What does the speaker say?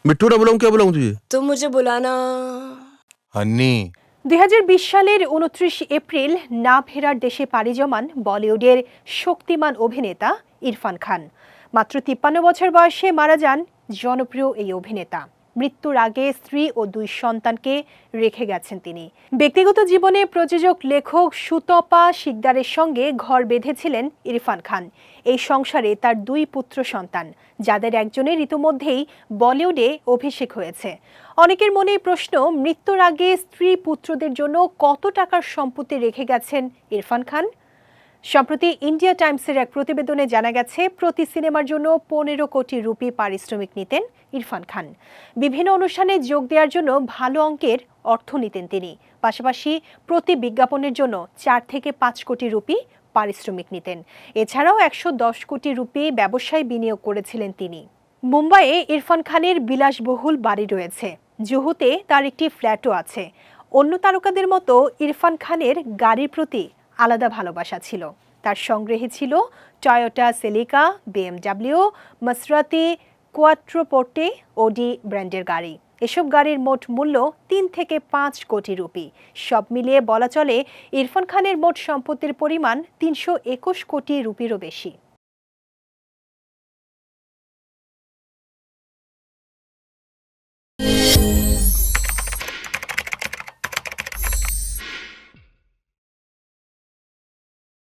मिट्टूरा बुलाऊं, क्या बुलाऊं तुझे? तुम मुझे बुलाना। हन्नी। 2020 সালের 29 এপ্রিল না ফেরার দেশে পাড়ি জমান বলিউডের শক্তিমান অভিনেতা ইরফান খান। মাত্র 53 বছর বয়সে মারা যান জনপ্রিয় এই অভিনেতা। মৃত্যুর আগে স্ত্রী ও 2 সন্তানকে রেখে গেছেন তিনি। ব্যক্তিগত জীবনে প্রযোজক লেখক সুতপা শিকদারের সঙ্গে ঘর বেঁধেছিলেন ইরফান খান। এই সংসারে তার 2 পুত্র সন্তান, যাদের একজনের ইতিমধ্যেই বলিউডে অভিষেক হয়েছে। অনেকের মনে প্রশ্ন, মৃত্যুর আগে স্ত্রী পুত্রদের জন্য কত টাকার সম্পত্তি রেখে গেছেন ইরফান খান? সম্প্রতি ইন্ডিয়া টাইমসের এক প্রতিবেদনে জানা গেছে, প্রতি সিনেমার জন্য 15 কোটি রুপি পারিশ্রমিক নিতেন ইরফান খান। বিভিন্ন অনুষ্ঠানে যোগ দেওয়ার জন্য ভালো অঙ্কের অর্থ নিতেন তিনি। পাশাপাশি প্রতি বিজ্ঞাপনের জন্য 4 থেকে 5 কোটি রুপি পারিশ্রমিক নিতেন। এছাড়াও 110 কোটি রুপি ব্যবসায় বিনিয়োগ করেছিলেন তিনি। মুম্বাইয়ে ইরফান খানের বিলাসবহুল বাড়ি রয়েছে। জুহুতে তার একটি ফ্ল্যাটও আছে। অন্য তারকাদের মতো ইরফান খানের গাড়ির প্রতি আলাদা ভালোবাসা ছিল। তার সংগ্রহে ছিল টয়োটা সেলিকা, BMW, মাসরাতি কোয়াট্রোপোর্টে, ওডি ব্র্যান্ডের গাড়ি। এসব গাড়ির মোট মূল্য 3 থেকে 5 কোটি রুপি। সব মিলিয়ে বলা চলে ইরফান খানের মোট সম্পত্তির পরিমাণ 321 কোটি রুপিরও বেশি।